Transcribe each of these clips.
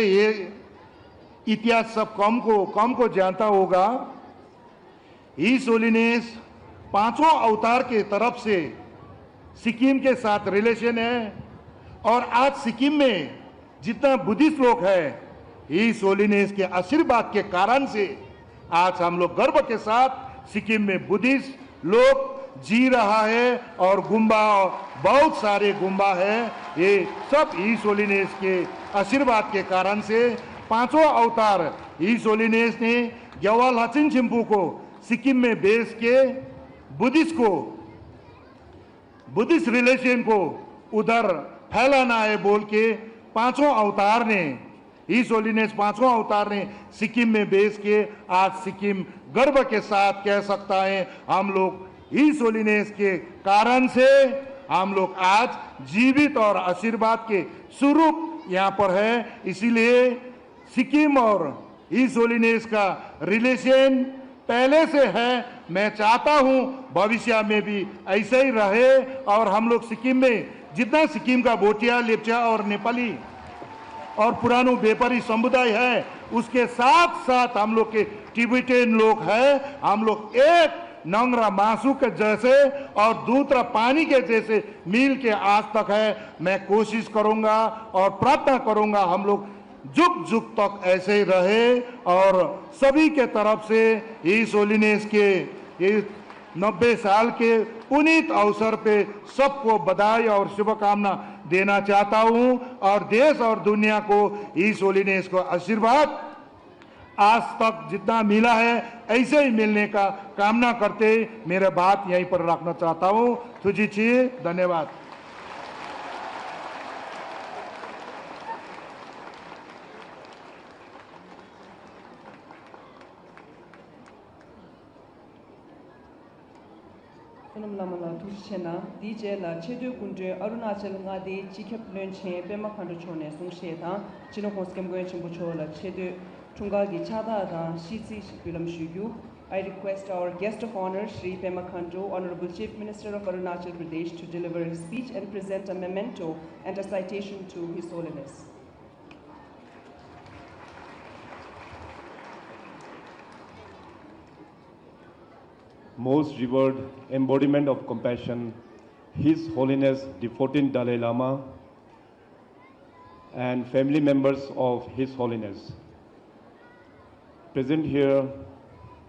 ये इतिहास सब कम को जानता होगा। हिज होलीनेस पांचों अवतार के तरफ से सिक्किम के साथ रिलेशन है, और आज सिक्किम में जितना बुद्धिस्ट लोग हैं, हिज होलीनेस के आशीर्वाद के कारण से आज हम लोग गर्व के साथ सिक्किम में बुद्धिस्ट लोग जी रहा है, और गुम्बा, बहुत सारे गुम्बा है, ये सब हिज होलीनेस के आशीर्वाद के कारण से पांचों अवतार हिज होलीनेस ने ग्यावाल हाचिन चिम्पू को सिक्किम में बेच के बुद्धिस्ट रिलेशन को उधर फैलाना है बोल के पांचों अवतार ने, हिज होलीनेस पांचों अवतार ने सिक्किम में बेच के आज सिक्किम गर्व के साथ कह सकता है हम लोग हिज होलीनेस के कारण से हम लोग आज जीवित और आशीर्वाद के स्वरूप यहाँ पर है। इसीलिए सिक्किम और हिज होलीनेस का रिलेशन पहले से है। मैं चाहता हूँ भविष्य में भी ऐसे ही रहे, और हम लोग सिक्किम में जितना सिक्किम का भोटिया, लेप्चा और नेपाली और पुरानो व्यापारी समुदाय है, उसके साथ साथ हम लोग के टिबेटन लोग हैं, हम लोग एक नंगरा मासू के जैसे और दूसरा पानी के जैसे मिल के आज तक है। मैं कोशिश करूंगा और प्रार्थना करूंगा हम लोग जुग जुग तक ऐसे ही रहे, और सभी के तरफ से हिज होलीनेस के इस 90 साल के पुनीत अवसर पे सबको बधाई और शुभकामना देना चाहता हूं, और देश और दुनिया को हिज होलीनेस को आशीर्वाद आज तक जितना मिला है ऐसे ही मिलने का कामना करते मेरे बात यहीं पर रखना चाहता हूं। तुझी धन्यवाद। Lamala Tushena, DJ La Chedu Kunde, Arunachal Ngadi, Chikap Lunche, Bema Kanduchone, Sungsheta, Chinokoskem Goenchimbuchola, Chedu, Tungagi Chada, Shitsi Shipilam Shugu. I request our guest of honor, Shri Pema Khandu, Honorable Chief Minister of Arunachal Pradesh, to deliver his speech and present a memento and a citation to His Holiness. Most revered embodiment of compassion, His Holiness the 14th Dalai Lama, and family members of His Holiness. Present here,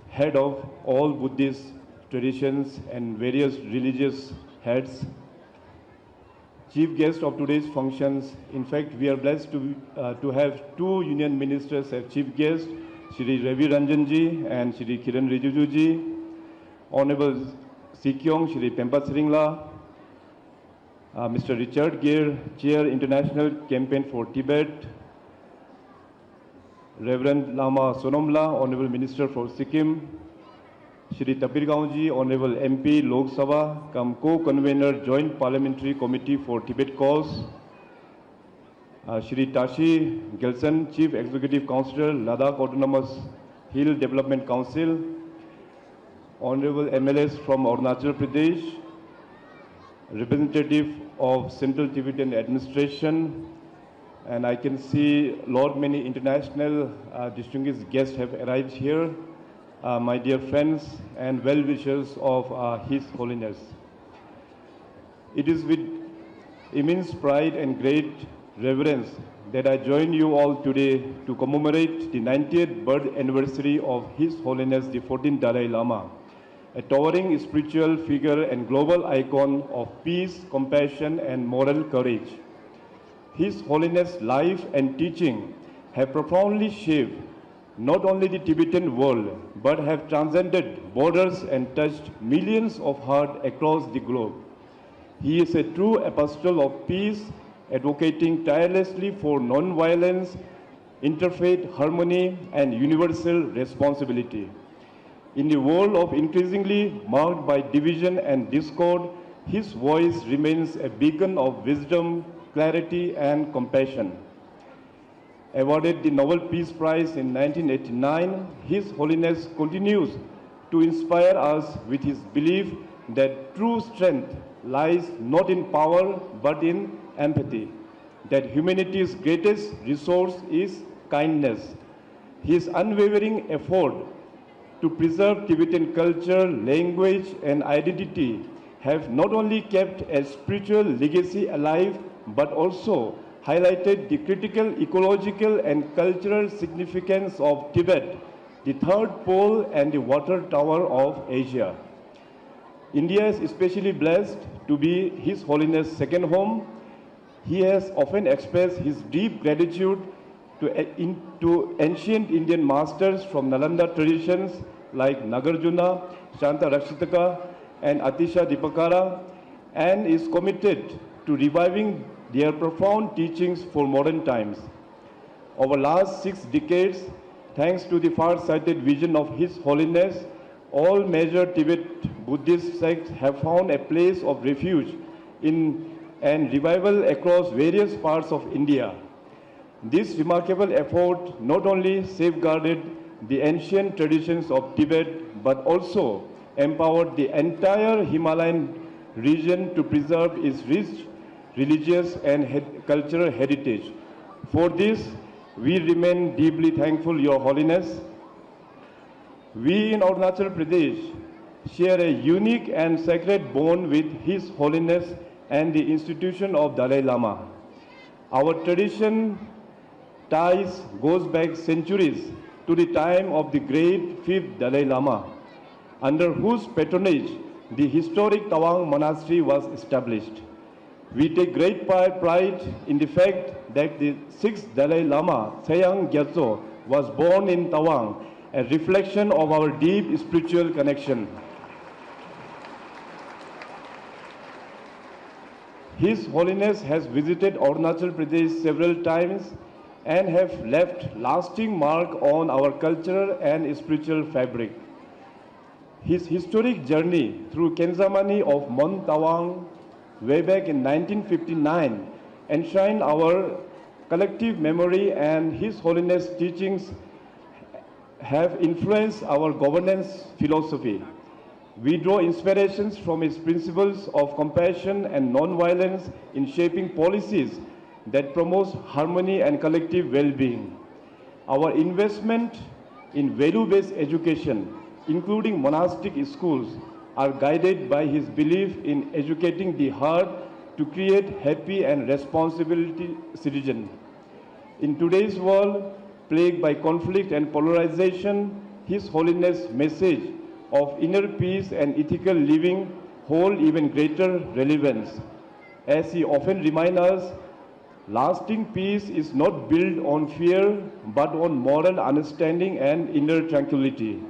head of all Buddhist traditions and various religious heads, chief guest of today's functions. In fact, we are blessed to have two union ministers as chief guests, Shri Ravi Ranjanji and Shri Kiran Rijijuji. Honorable Sikyong Shri Pempa Sringla, Mr. Richard Gere, Chair International Campaign for Tibet, Reverend Lama Sonomla, Honorable Minister for Sikkim, Shri Tapir Gaonji, Honorable MP Lok Sabha, Co-Convener Joint Parliamentary Committee for Tibet Cause, Shri Tashi Gelson, Chief Executive Councillor, Ladakh Autonomous Hill Development Council, Honorable MLAs from Arunachal Pradesh, representative of Central Tibetan Administration, and I can see many international distinguished guests have arrived here, my dear friends and well-wishers of His Holiness. It is with immense pride and great reverence that I join you all today to commemorate the 90th birth anniversary of His Holiness the 14th Dalai Lama, a towering spiritual figure and global icon of peace, compassion, and moral courage. His Holiness' life and teaching have profoundly shaped not only the Tibetan world, but have transcended borders and touched millions of hearts across the globe. He is a true apostle of peace, advocating tirelessly for non-violence, interfaith harmony, and universal responsibility. In a world of increasingly marked by division and discord, his voice remains a beacon of wisdom, clarity, and compassion. Awarded the Nobel Peace Prize in 1989, His Holiness continues to inspire us with his belief that true strength lies not in power but in empathy. that humanity's greatest resource is kindness. His unwavering effort to preserve Tibetan culture, language, and identity have not only kept a spiritual legacy alive, but also highlighted the critical ecological and cultural significance of Tibet, the third pole and the water tower of Asia. India is especially blessed to be His Holiness' second home. He has often expressed his deep gratitude to ancient Indian masters from Nalanda traditions like Nagarjuna, Shanta Rakshitaka, and Atisha Dipakara, and is committed to reviving their profound teachings for modern times. Over the last 6 decades, thanks to the far-sighted vision of His Holiness, all major Tibet Buddhist sects have found a place of refuge and revival across various parts of India. This remarkable effort not only safeguarded the ancient traditions of Tibet, but also empowered the entire Himalayan region to preserve its rich religious and cultural heritage. For this, we remain deeply thankful, Your Holiness. We in Arunachal Pradesh share a unique and sacred bond with His Holiness and the institution of Dalai Lama. Our tradition ties goes back centuries to the time of the great 5th Dalai Lama, under whose patronage the historic Tawang monastery was established. We take great pride in the fact that the 6th Dalai Lama, Sayang Gyatso, was born in Tawang, a reflection of our deep spiritual connection. His Holiness has visited Arunachal Pradesh several times and have left lasting mark on our cultural and spiritual fabric. His historic journey through Kenzamani of Mount Tawang way back in 1959 enshrined our collective memory, and His Holiness' teachings have influenced our governance philosophy. We draw inspirations from his principles of compassion and non-violence in shaping policies that promotes harmony and collective well-being. Our investment in value-based education, including monastic schools, are guided by his belief in educating the heart to create happy and responsible citizens. In today's world, plagued by conflict and polarization, His Holiness' message of inner peace and ethical living hold even greater relevance. As he often reminds us, lasting peace is not built on fear, but on moral understanding and inner tranquility.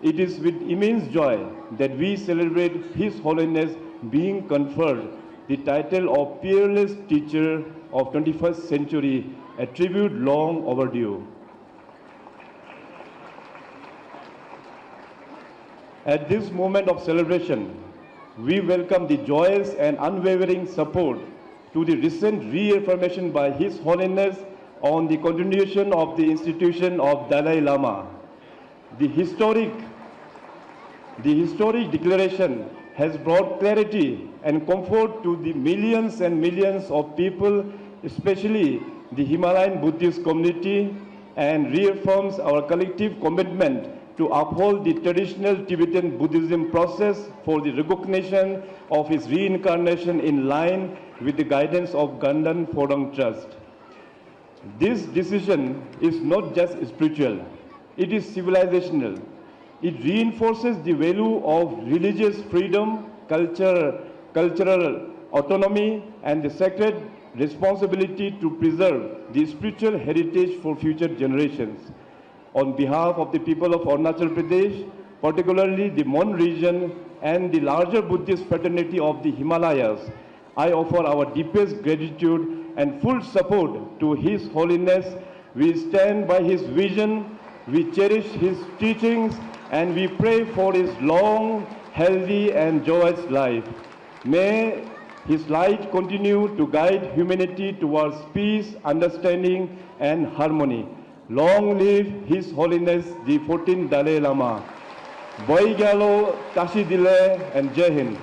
It is with immense joy that we celebrate His Holiness being conferred the title of Peerless Teacher of 21st Century, a tribute long overdue. At this moment of celebration, we welcome the joyous and unwavering support to the recent reaffirmation by His Holiness on the continuation of the institution of Dalai Lama. The historic declaration has brought clarity and comfort to the millions and millions of people, especially the Himalayan Buddhist community, and reaffirms our collective commitment to uphold the traditional Tibetan Buddhism process for the recognition of its reincarnation in line with the guidance of Ganden Phorang Trust. This decision is not just spiritual, it is civilizational. It reinforces the value of religious freedom, cultural autonomy, and the sacred responsibility to preserve the spiritual heritage for future generations. On behalf of the people of Arunachal Pradesh, particularly the Mon region and the larger Buddhist fraternity of the Himalayas, I offer our deepest gratitude and full support to His Holiness. We stand by his vision, we cherish his teachings, and we pray for his long, healthy, and joyous life. May his light continue to guide humanity towards peace, understanding, and harmony. Long live His Holiness the 14th Dalai Lama. Boy Galo, Tashi Dile, and Jai Hind.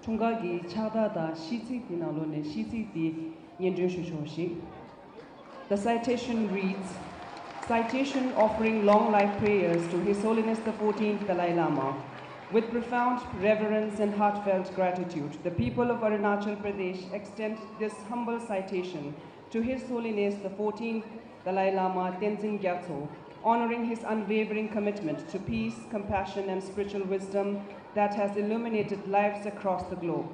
Tungagi Chadada Shiti Dinalone Shiti Yenjushoshi. The citation reads, citation offering long life prayers to His Holiness the 14th Dalai Lama. With profound reverence and heartfelt gratitude, the people of Arunachal Pradesh extend this humble citation to His Holiness the 14th Dalai Lama Tenzin Gyatso, honoring his unwavering commitment to peace, compassion, and spiritual wisdom that has illuminated lives across the globe.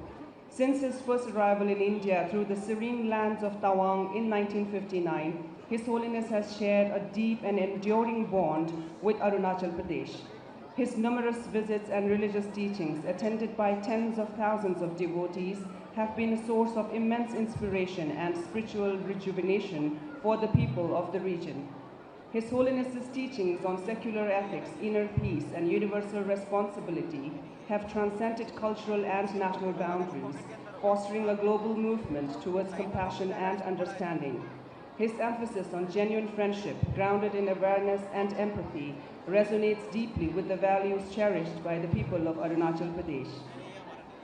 Since his first arrival in India through the serene lands of Tawang in 1959, His Holiness has shared a deep and enduring bond with Arunachal Pradesh. His numerous visits and religious teachings, attended by tens of thousands of devotees, have been a source of immense inspiration and spiritual rejuvenation for the people of the region. His Holiness's teachings on secular ethics, inner peace, and universal responsibility have transcended cultural and national boundaries, fostering a global movement towards compassion and understanding. His emphasis on genuine friendship, grounded in awareness and empathy, resonates deeply with the values cherished by the people of Arunachal Pradesh.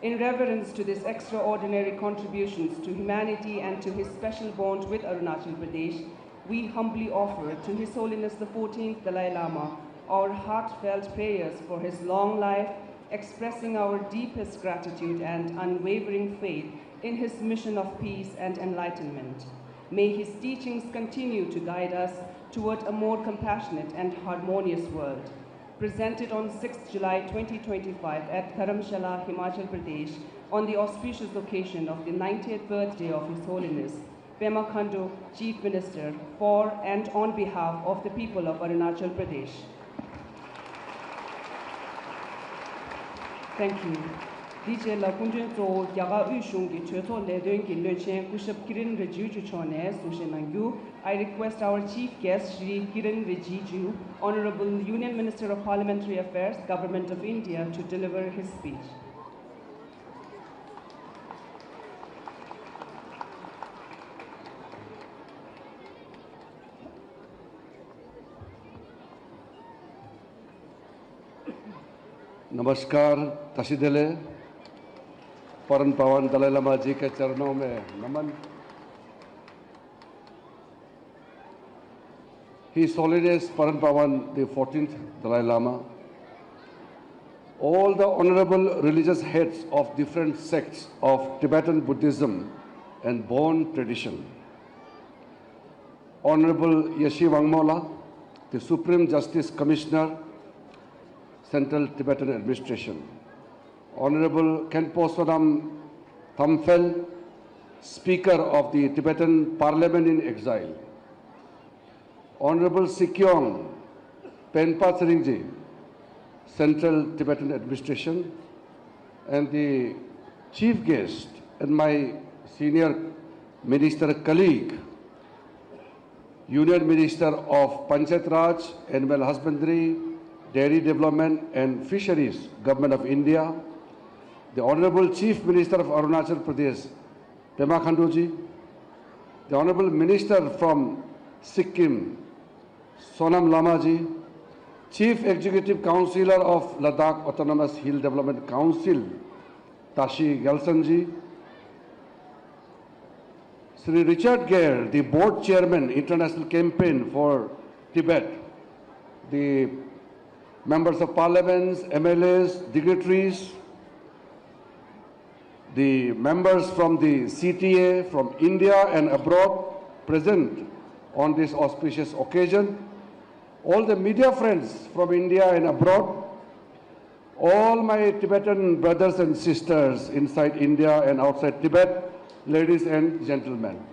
In reverence to these extraordinary contributions to humanity and to his special bond with Arunachal Pradesh, we humbly offer to His Holiness the 14th Dalai Lama our heartfelt prayers for his long life, expressing our deepest gratitude and unwavering faith in his mission of peace and enlightenment. May his teachings continue to guide us toward a more compassionate and harmonious world. Presented on 6th July 2025 at Dharamshala, Himachal Pradesh, on the auspicious occasion of the 90th birthday of His Holiness, Pema Khandu, Chief Minister, for and on behalf of the people of Arunachal Pradesh. Thank you. DJ La Kunjento Yaga Ushungi Choto Ledungi Lunchen Kushab Kirin Rejuju Chone Sushenangu. I request our chief guest, Shri Kiran Rijiju, Honorable Union Minister of Parliamentary Affairs, Government of India, to deliver his speech. नमस्कार तसीदिले परम पावन दलाई लामा जी के चरणों में नमन। His Holiness Param Pavan the 14th Dalai Lama, all the honorable religious heads of different sects of Tibetan Buddhism and Bon tradition, Honorable Yeshi Wangmola, the Supreme Justice Commissioner, Central Tibetan Administration, Honorable Khenpo Sonam Thamphel, Speaker of the Tibetan Parliament in Exile, Honorable Sikyong Penpa Tseringji, Central Tibetan Administration, and the Chief Guest and my senior minister colleague, Union Minister of Panchayat Raj, Animal Husbandry, Dairy Development and Fisheries, Government of India, the Honorable Chief Minister of Arunachal Pradesh, Pema Khandu ji, the Honorable Minister from Sikkim, Sonam Lama ji, Chief Executive Councillor of Ladakh Autonomous Hill Development Council, Tashi Gelson ji, Sri Richard Gere, the Board Chairman, International Campaign for Tibet, the Members of Parliaments, MLAs, dignitaries, the members from the CTA from India and abroad present on this auspicious occasion, all the media friends from India and abroad, all my Tibetan brothers and sisters inside India and outside Tibet, ladies and gentlemen.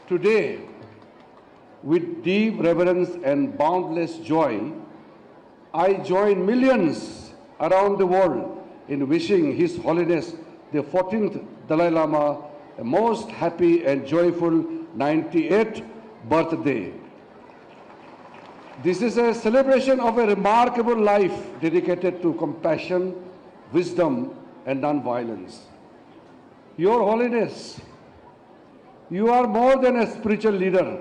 Today, with deep reverence and boundless joy, I join millions around the world in wishing His Holiness the 14th Dalai Lama a most happy and joyful 98th birthday. This is a celebration of a remarkable life dedicated to compassion, wisdom, and non-violence. Your Holiness, you are more than a spiritual leader.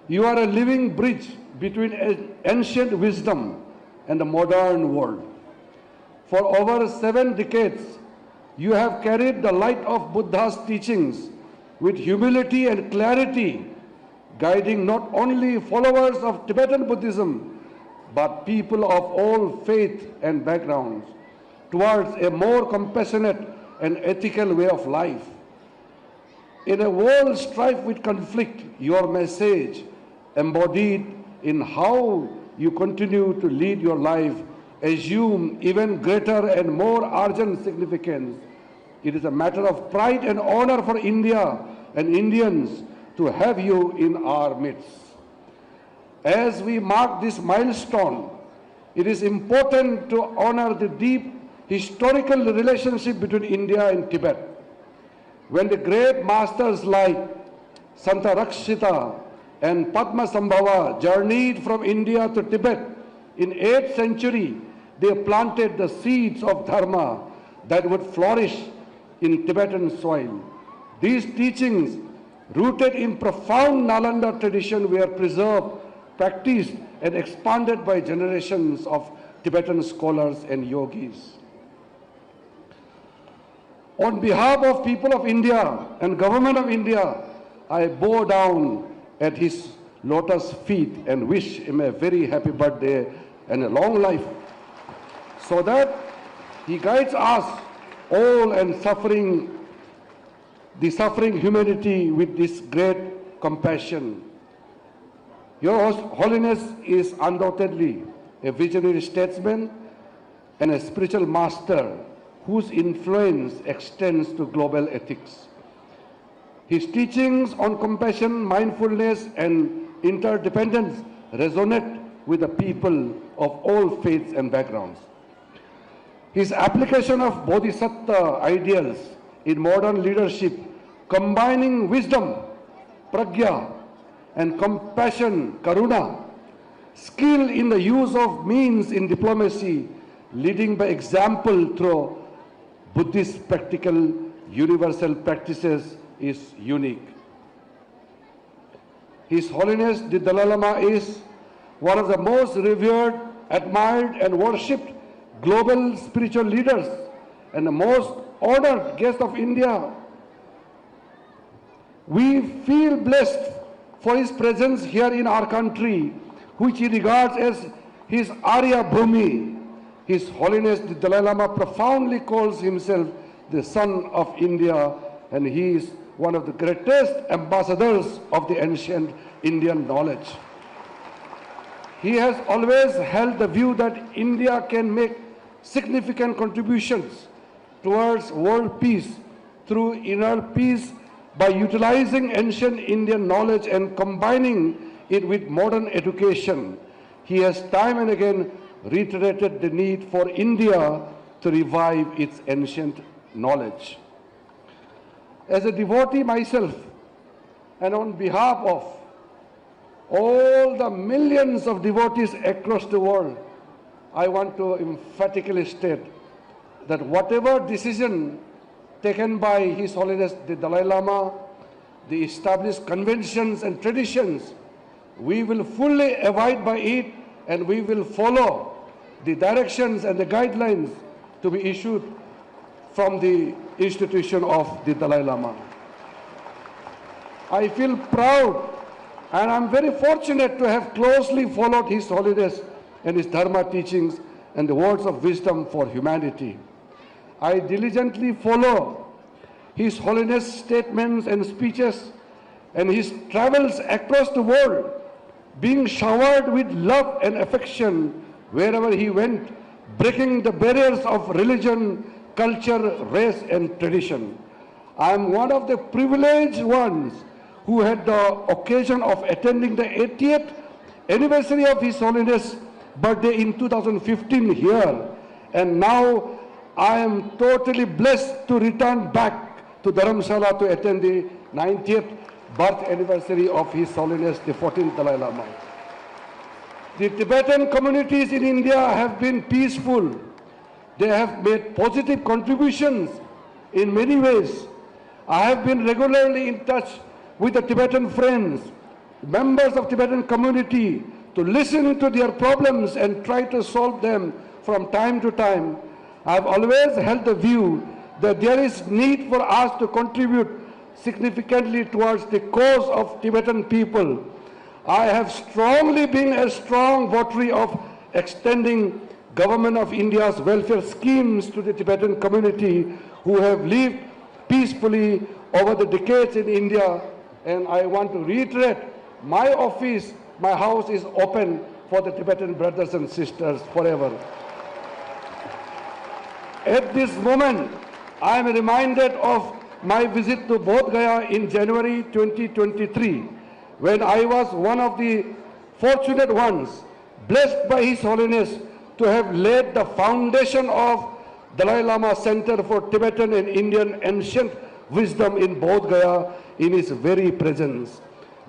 You are a living bridge between ancient wisdom and the modern world. For over 7 decades, you have carried the light of Buddha's teachings with humility and clarity, guiding not only followers of Tibetan Buddhism, but people of all faith and backgrounds towards a more compassionate and ethical way of life. In a world strife with conflict, your message, embodied in how you continue to lead your life, assume even greater and more urgent significance. It is a matter of pride and honor for India and Indians to have you in our midst. As we mark this milestone, it is important to honor the deep historical relationship between India and Tibet. When the great masters like Santa Rakshita and Padma Sambhava journeyed from India to Tibet in 8th century, they planted the seeds of Dharma that would flourish in Tibetan soil. These teachings, rooted in profound Nalanda tradition, were preserved, practiced, and expanded by generations of Tibetan scholars and yogis. On behalf of people of India and government of India, I bow down at his lotus feet and wish him a very happy birthday and a long life, so that he guides us all and the suffering humanity with this great compassion. Your Holiness is undoubtedly a visionary statesman and a spiritual master whose influence extends to global ethics. His teachings on compassion, mindfulness, and interdependence resonate with the people of all faiths and backgrounds. His application of Bodhisattva ideals in modern leadership, combining wisdom, pragya, and compassion, karuna, skill in the use of means in diplomacy, leading by example through Buddhist practical universal practices, is unique. His Holiness the Dalai Lama is one of the most revered, admired, and worshipped global spiritual leaders and the most honored guest of India. We feel blessed for his presence here in our country, which he regards as his Arya Bhumi. His Holiness the Dalai Lama profoundly calls himself the son of India, and he is one of the greatest ambassadors of the ancient Indian knowledge. He has always held the view that India can make significant contributions towards world peace through inner peace by utilizing ancient Indian knowledge and combining it with modern education. He has time and again reiterated the need for India to revive its ancient knowledge. As a devotee myself, and on behalf of all the millions of devotees across the world, I want to emphatically state that whatever decision taken by His Holiness the Dalai Lama, the established conventions and traditions, we will fully abide by it, and we will follow the directions and the guidelines to be issued from the institution of the Dalai Lama. I feel proud and I'm very fortunate to have closely followed His Holiness and his Dharma teachings and the words of wisdom for humanity. I diligently follow His Holiness statements and speeches and his travels across the world, being showered with love and affection wherever he went, breaking the barriers of religion, culture, race, and tradition. I am one of the privileged ones who had the occasion of attending the 80th anniversary of His Holiness' birthday in 2015 here, and now I am totally blessed to return back to Dharamshala to attend the 90th birth anniversary of His Holiness the 14th Dalai Lama. The Tibetan communities in India have been peaceful. They have made positive contributions in many ways. I have been regularly in touch with the Tibetan friends, members of Tibetan community, to listen to their problems and try to solve them from time to time. I've always held the view that there is need for us to contribute significantly towards the cause of Tibetan people. I have strongly been a strong votary of extending Government of India's welfare schemes to the Tibetan community who have lived peacefully over the decades in India. And I want to reiterate, my office, my house is open for the Tibetan brothers and sisters forever. At this moment, I am reminded of my visit to Bodh Gaya in January 2023, when I was one of the fortunate ones, blessed by His Holiness to have laid the foundation of Dalai Lama Center for Tibetan and Indian Ancient Wisdom in Bodh Gaya in his very presence.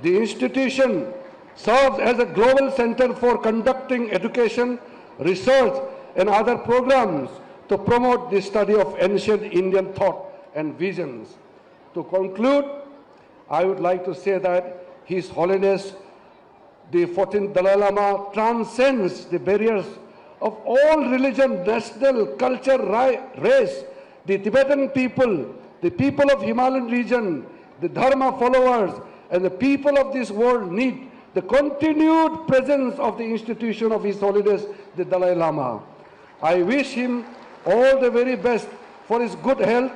The institution serves as a global center for conducting education, research, and other programs to promote the study of ancient Indian thought and visions. To conclude, I would like to say that His Holiness, the 14th Dalai Lama, transcends the barriers of all religion, national, culture, race. The Tibetan people, the people of Himalayan region, the Dharma followers, and the people of this world need the continued presence of the institution of His Holiness, the Dalai Lama. I wish him all the very best for his good health,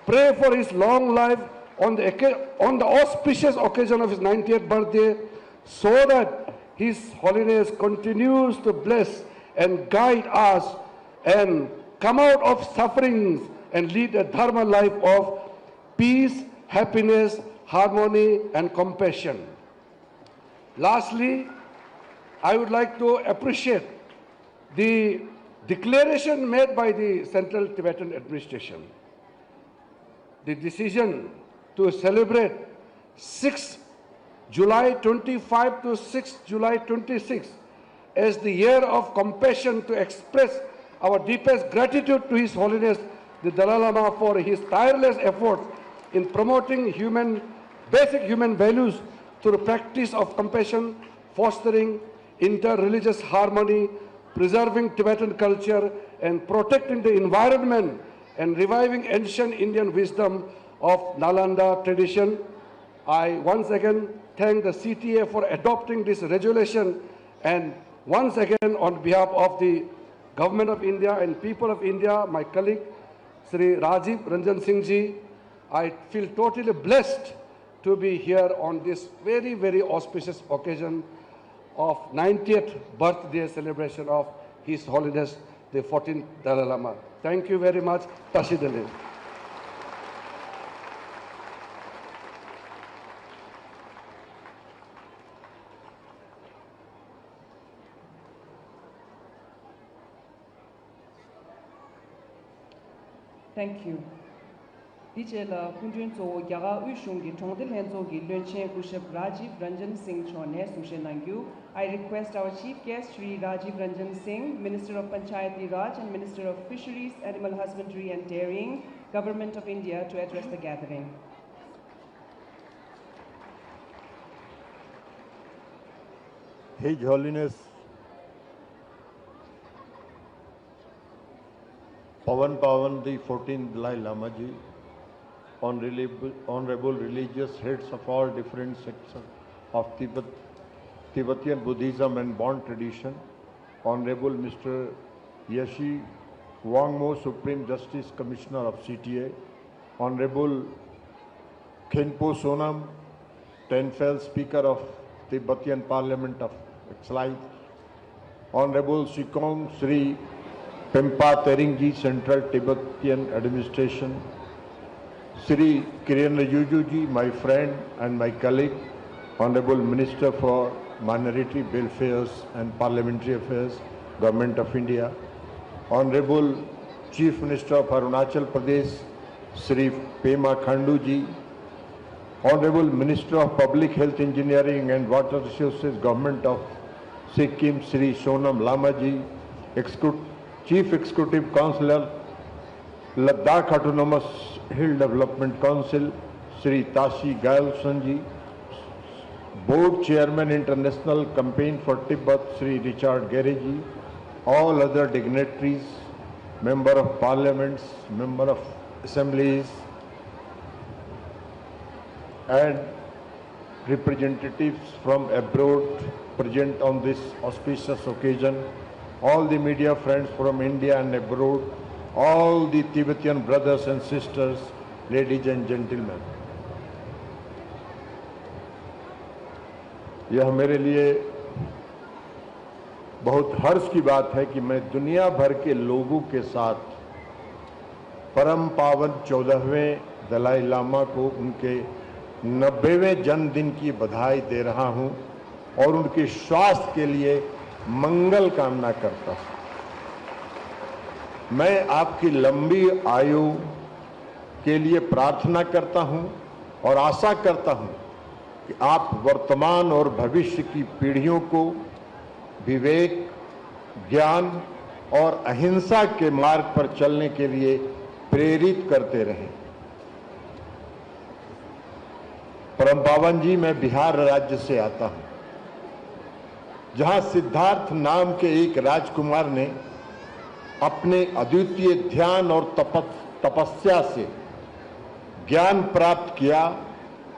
pray for his long life on the auspicious occasion of his 90th birthday, so that His Holiness continues to bless and guide us and come out of sufferings and lead a Dharma life of peace, happiness, harmony, and compassion. Lastly, I would like to appreciate the declaration made by the Central Tibetan Administration. The decision to celebrate 6 July 25 to 6 July 26 as the year of compassion, to express our deepest gratitude to His Holiness the Dalai Lama for his tireless efforts in promoting basic human values through the practice of compassion, fostering inter-religious harmony, preserving Tibetan culture, and protecting the environment, and reviving ancient Indian wisdom of Nalanda tradition. I once again thank the CTA for adopting this resolution, and once again on behalf of the Government of India and people of India, my colleague Sri Rajiv Ranjan Singh ji, I feel totally blessed to be here on this very, very auspicious occasion of 90th birthday celebration of His Holiness the 14th Dalai Lama. Thank you very much. Tashidale. Thank you. DJ la Kunjun Zo Yaga Ushungi Tongdil Henzogi Lunchen Kuship Rajiv Ranjan Singh Chone Sushen Nangyu. I request our chief guest Sri Rajiv Ranjan Singh, Minister of Panchayati Raj and Minister of Fisheries, Animal Husbandry and Dairying, Government of India, to address the gathering. His Holiness Pavan the 14th Dalai Lama ji, honorable religious heads of all different sects of Tibetan Buddhism and Bon tradition, Honorable Mr. Yashi Wangmo, Supreme Justice Commissioner of CTA, Honorable Khenpo Sonam, Tenfel Speaker of Tibetan Parliament of Exile, Honorable Sikong Sri Pempa Teringji, Central Tibetan Administration, Sri Kiran Rijuju, my friend and my colleague, Honorable Minister for Minority Welfare and Parliamentary Affairs, Government of India, Honorable Chief Minister of Arunachal Pradesh, Sri Pema Khandu ji, Honorable Minister of Public Health Engineering and Water Resources, Government of Sikkim, Sri Sonam Lama ji, Chief Executive Councillor, Ladakh Autonomous Hill Development Council, Sri Tashi Gailson ji, Board Chairman International Campaign for Tibet, Sri Richard Gereji, all other dignitaries, Member of Parliaments, Member of Assemblies, and representatives from abroad present on this auspicious occasion, all the media friends from India and abroad, all the Tibetan brothers and sisters, ladies and gentlemen. यह मेरे लिए बहुत हर्ष की बात है कि मैं दुनिया भर के लोगों के साथ परम पावन 14वें दलाई लामा को उनके 90वें जन्मदिन की बधाई दे रहा हूं और उनके स्वास्थ्य के लिए मंगल कामना करता हूं। मैं आपकी लंबी आयु के लिए प्रार्थना करता हूं और आशा करता हूं कि आप वर्तमान और भविष्य की पीढ़ियों को विवेक, ज्ञान और अहिंसा के मार्ग पर चलने के लिए प्रेरित करते रहें। परम पावन जी, मैं बिहार राज्य से आता हूं, जहां सिद्धार्थ नाम के एक राजकुमार ने अपने अद्वितीय ध्यान और तपस्या से ज्ञान प्राप्त किया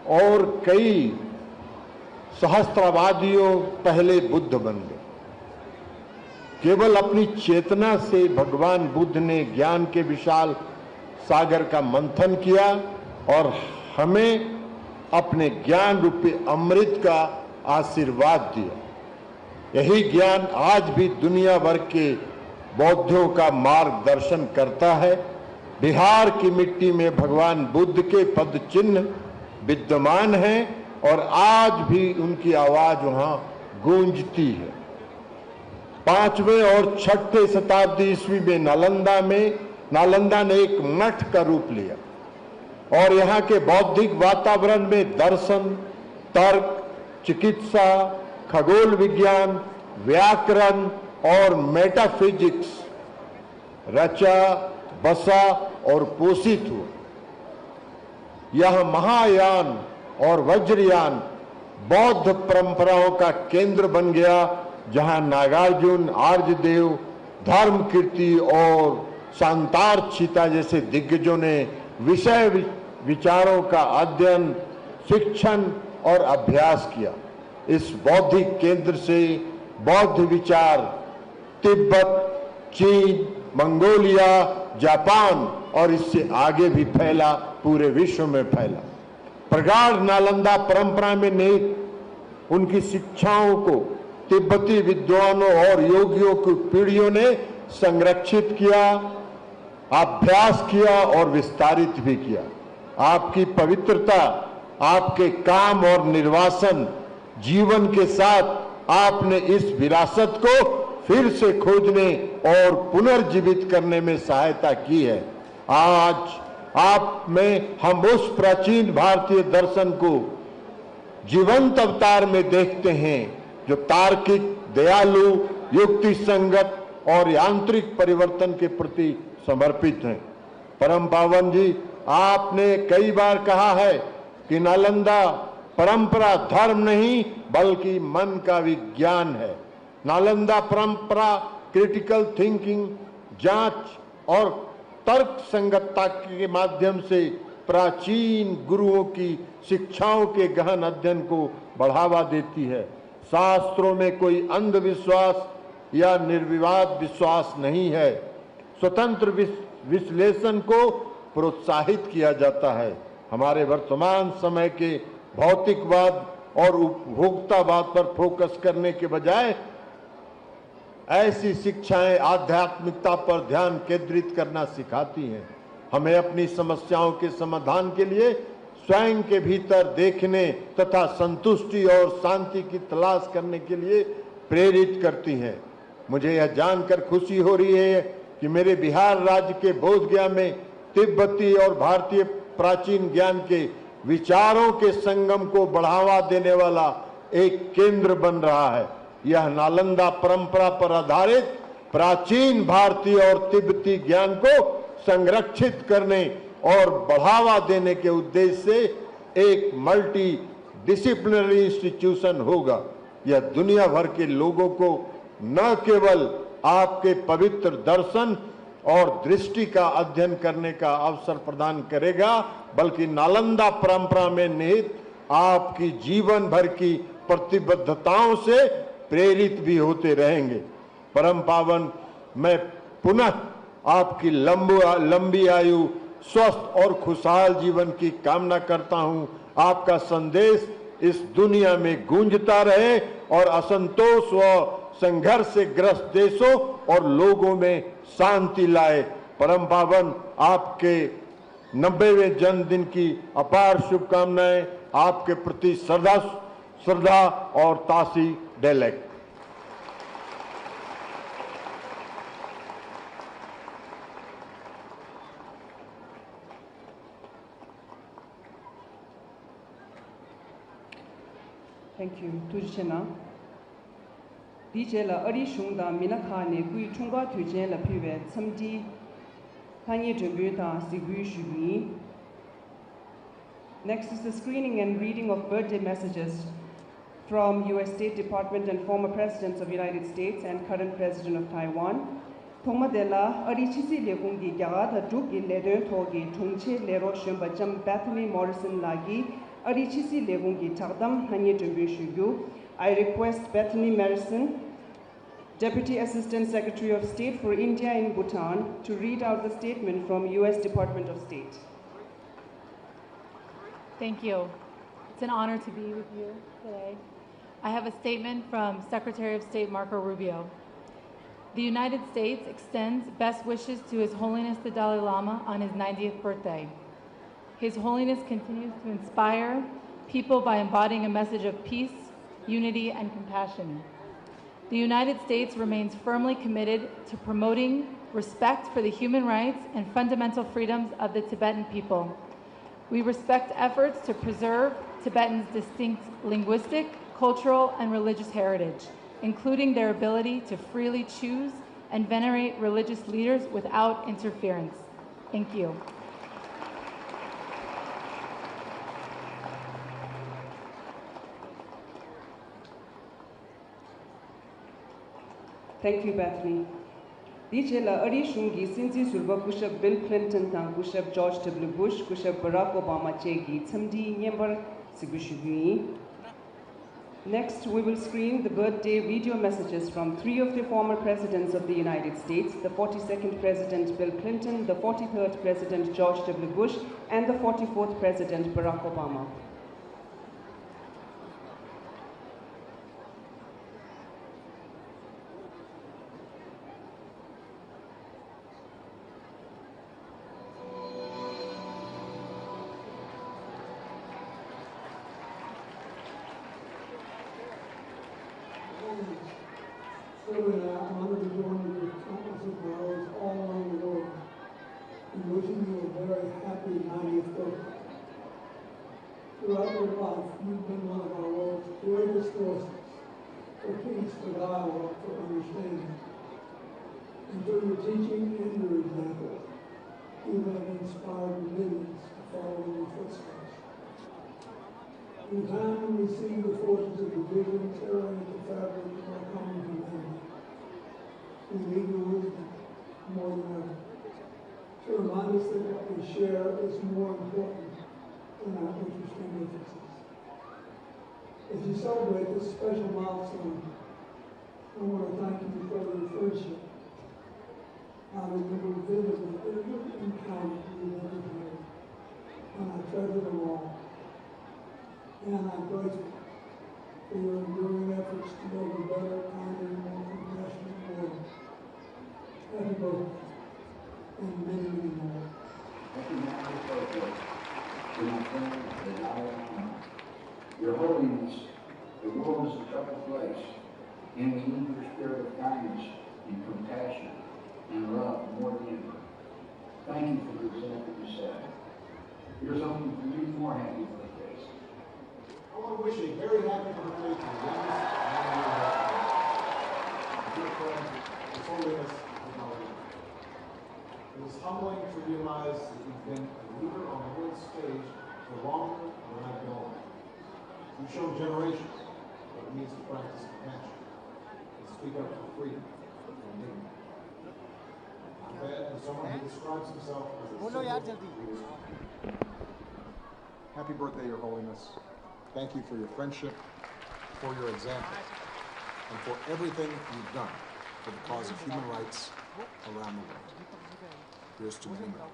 और कई सहस्त्राब्दियों पहले बुद्ध बन गए। केवल अपनी चेतना से भगवान बुद्ध ने ज्ञान के विशाल सागर का मंथन किया और हमें अपने ज्ञान रूपी अमृत का आशीर्वाद दिया। यही ज्ञान आज भी दुनिया भर के बौद्धों का मार्गदर्शन करता है। बिहार की मिट्टी में भगवान बुद्ध के पद चिन्ह विद्यमान हैं और आज भी उनकी आवाज वहां गूंजती है। 5वें और 6ठे शताब्दी ईस्वी में नालंदा ने एक मठ का रूप लिया और यहाँ के बौद्धिक वातावरण में दर्शन, तर्क, चिकित्सा, खगोल विज्ञान, व्याकरण और मेटाफिजिक्स रचा, बसा और पोषित हुआ। यह महायान और वज्रयान बौद्ध परंपराओं का केंद्र बन गया, जहां नागार्जुन, आर्यदेव, धर्मकीर्ति और शांतारक्षिता जैसे दिग्गजों ने विषय विचारों का अध्ययन, शिक्षण और अभ्यास किया। इस बौद्धिक केंद्र से बौद्ध विचार तिब्बत, चीन, मंगोलिया, जापान और इससे आगे भी फैला, पूरे विश्व में फैला। प्रगाढ़ नालंदा परंपरा में निहित उनकी शिक्षाओं को तिब्बती विद्वानों और योगियों की पीढ़ियों ने संरक्षित किया, अभ्यास किया और विस्तारित भी किया। आपकी पवित्रता, आपके काम और निर्वासन जीवन के साथ आपने इस विरासत को फिर से खोजने और पुनर्जीवित करने में सहायता की है। आज आप में हम उस प्राचीन भारतीय दर्शन को जीवंत अवतार में देखते हैं जो तार्किक, दयालु, युक्ति संगत और यांत्रिक परिवर्तन के प्रति समर्पित हैं। परम पावन जी, आपने कई बार कहा है कि नालंदा परंपरा धर्म नहीं बल्कि मन का विज्ञान है। नालंदा परंपरा क्रिटिकल थिंकिंग, जांच और तर्क संगतता के माध्यम से प्राचीन गुरुओं की शिक्षाओं के गहन अध्ययन को बढ़ावा देती है। शास्त्रों में कोई अंधविश्वास या निर्विवाद विश्वास नहीं है। स्वतंत्र विश्लेषण को प्रोत्साहित किया जाता है। हमारे वर्तमान समय के भौतिकवाद और उपभोक्तावाद पर फोकस करने के बजाय ऐसी शिक्षाएं आध्यात्मिकता पर ध्यान केंद्रित करना सिखाती हैं। हमें अपनी समस्याओं के समाधान के लिए स्वयं के भीतर देखने तथा संतुष्टि और शांति की तलाश करने के लिए प्रेरित करती हैं। मुझे यह जानकर खुशी हो रही है कि मेरे बिहार राज्य के बोधगया में तिब्बती और भारतीय प्राचीन ज्ञान के विचारों के संगम को बढ़ावा देने वाला एक केंद्र बन रहा है। यह नालंदा परंपरा पर आधारित प्राचीन भारतीय और तिब्बती ज्ञान को संरक्षित करने और बढ़ावा देने के उद्देश्य से एक मल्टी डिसिप्लिनरी इंस्टीट्यूशन होगा। यह दुनिया भर के लोगों को न केवल आपके पवित्र दर्शन और दृष्टि का अध्ययन करने का अवसर प्रदान करेगा, बल्कि नालंदा परंपरा में निहित आपकी जीवन भर की प्रतिबद्धताओं से प्रेरित भी होते रहेंगे। परम पावन, मैं पुनः आपकी लंबी आयु, स्वस्थ और खुशहाल जीवन की कामना करता हूं। आपका संदेश इस दुनिया में गूंजता रहे और असंतोष व संघर्ष से ग्रस्त देशों और लोगों में शांति लाए। परम पावन, आपके 90वें जन्मदिन की अपार शुभकामनाएं। आपके प्रति श्रद्धा और तासी डेलेक। Thank you. Tujchena. DJ la ari shungda minakha ne kui chunga tujchen la piwe samdi tanye jumbu ta sigui shugi. Next is the screening and reading of birthday messages from US State Department and former presidents of the United States and current president of Taiwan. Thomadela ari chisi legungi gyagata duki ledon thogi chungche lero shumba jam Bethany Morrison lagi ari chisi legungi tagdam hanye jumbu shugu. I request Bethany Morrison, Deputy Assistant Secretary of State for India and Bhutan, to read out the statement from US Department of State. Thank you. It's an honor to be with you today. I have a statement from Secretary of State Marco Rubio. The United States extends best wishes to His Holiness the Dalai Lama on his 90th birthday. His Holiness continues to inspire people by embodying a message of peace, unity, and compassion. The United States remains firmly committed to promoting respect for the human rights and fundamental freedoms of the Tibetan people. We respect efforts to preserve Tibetans' distinct linguistic, cultural, and religious heritage, including their ability to freely choose and venerate religious leaders without interference. Thank you. Thank you, Bethany. DJ la ari shungi sinzi surba kushab Bill Clinton tang kushab George W. Bush kushab Barack Obama chegi tsamdi nyembar sigushugi. Next, we will screen the birthday video messages from 3 of the former presidents of the United States, the 42nd President Bill Clinton, the 43rd President George W. Bush, and the 44th President Barack Obama. I'm honored to join you with countless of girls all around the world in wishing you a very happy 90th birthday. Throughout your life, you've been one of our world's greatest forces for peace, for dialogue, for understanding. And through your teaching and your example, you have inspired millions to follow in your footsteps. In time when we see the forces of division tearing at the fabric of our common humanity, we need your wisdom more than ever to remind us that what we share is more important than our interesting differences. As you celebrate this special milestone, I want to thank you for your friendship. I remember vividly every encounter we ever had, and I treasure them all. And I'm grateful for your enduring efforts to build a better, kinder, more compassionate world. Happy birthday, and many, many more. Happy 90th birthday to my friend, the Dalai Lama. Your Holiness, the world is a troubled place, and we need your spirit of kindness and compassion and love more than ever. Thank you for the example you set. Here's hoping for many more happy birthdays. I want to wish a very happy birthday to the youngest dear friend, His Holiness the Dalai Lama. It is humbling to realize that you've been a leader on the world stage for longer than I've been alive. You've shown generations what it means to practice compassion and speak up for freedom and dignity. As someone who describes himself as a civil leader. Happy birthday, Your Holiness. Thank you for your friendship, for your example, and for everything you've done for the cause of human rights around the world. Here's to many more.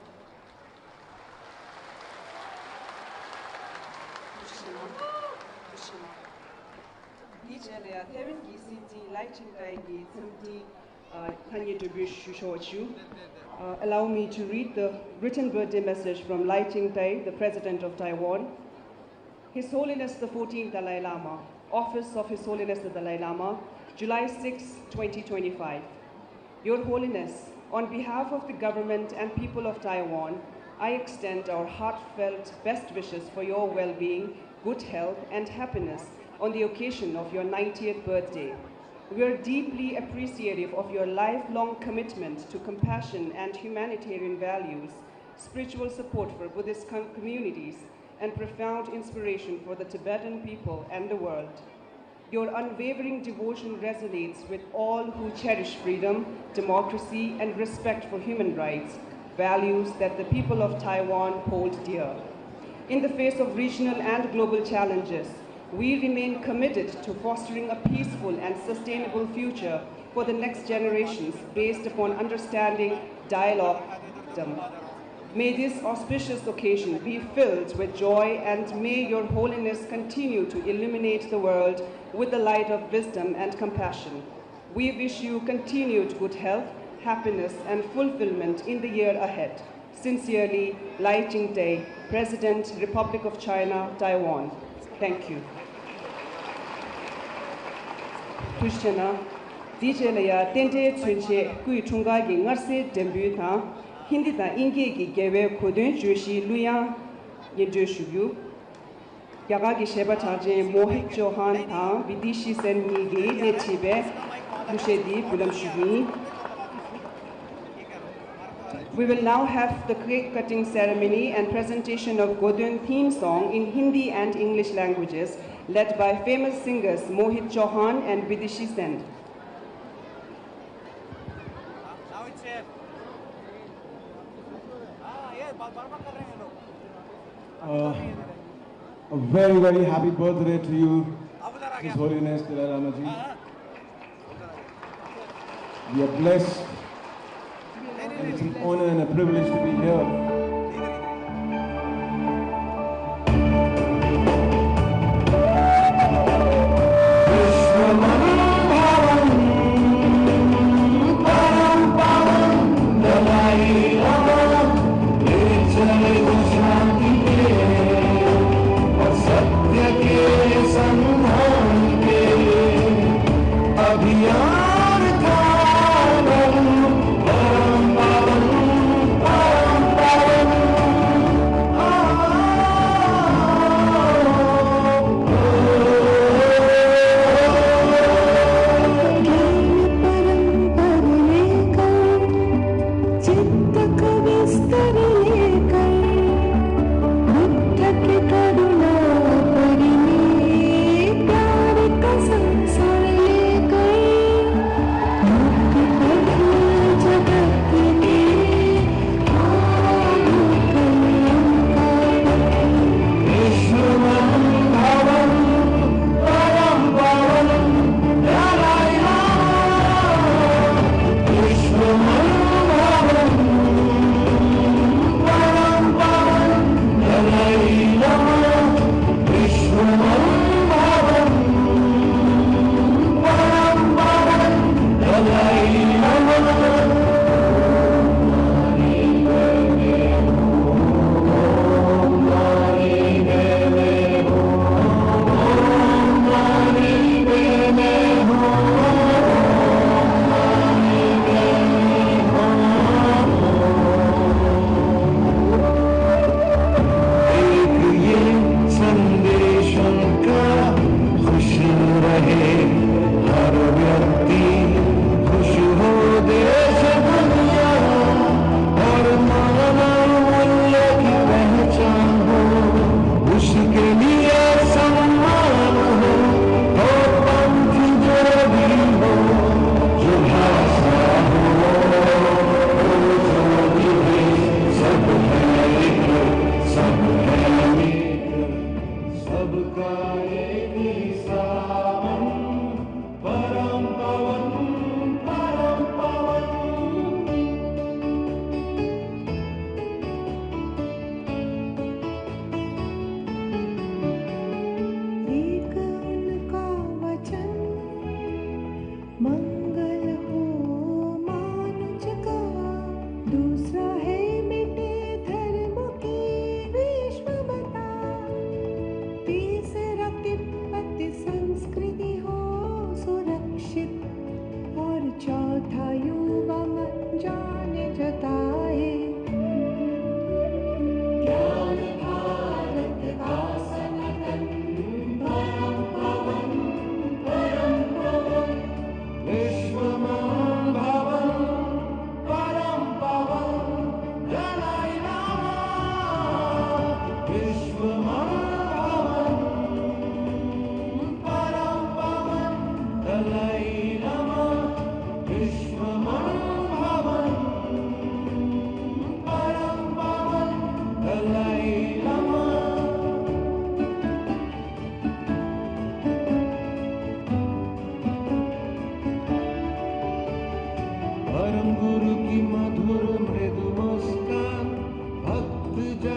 Allow me to read the written birthday message from Lai Ching-te, the President of Taiwan. His Holiness the 14th Dalai Lama, Office of His Holiness the Dalai Lama, July 6, 2025. Your Holiness, on behalf of the government and people of Taiwan, I extend our heartfelt best wishes for your well-being, good health, and happiness on the occasion of your 90th birthday. We are deeply appreciative of your lifelong commitment to compassion and humanitarian values, spiritual support for Buddhist communities, and profound inspiration for the Tibetan people and the world. Your unwavering devotion resonates with all who cherish freedom, democracy, and respect for human rights, values that the people of Taiwan hold dear. In the face of regional and global challenges, we remain committed to fostering a peaceful and sustainable future for the next generations based upon understanding, dialogue, and wisdom. May this auspicious occasion be filled with joy, and may Your Holiness continue to illuminate the world with the light of wisdom and compassion. We wish you continued good health, happiness, and fulfillment in the year ahead. Sincerely, Lai Ching-te, President, Republic of China, Taiwan. Thank you. Tushchana, DJ Laya, Tente Tsunche, Kui Chunga Gi Ngarse Dembu Hindi ta Inge Gi Gewe Kodun Joshi Luya Yedjo Shugyu. Yaga Gi Sheba Charje Mohit Johan Ta, Vidishi Sen Nigi, Netibe, Lushedi, Bulam Shugni. We will now have the cake cutting ceremony and presentation of Godun theme song in Hindi and English languages, led by famous singers Mohit Chauhan and Vidishi Sen. A very, very happy birthday to you, His Holiness Dalai Lama Ji. We are blessed, and it's an honor and a privilege to be here. Abhiyan ka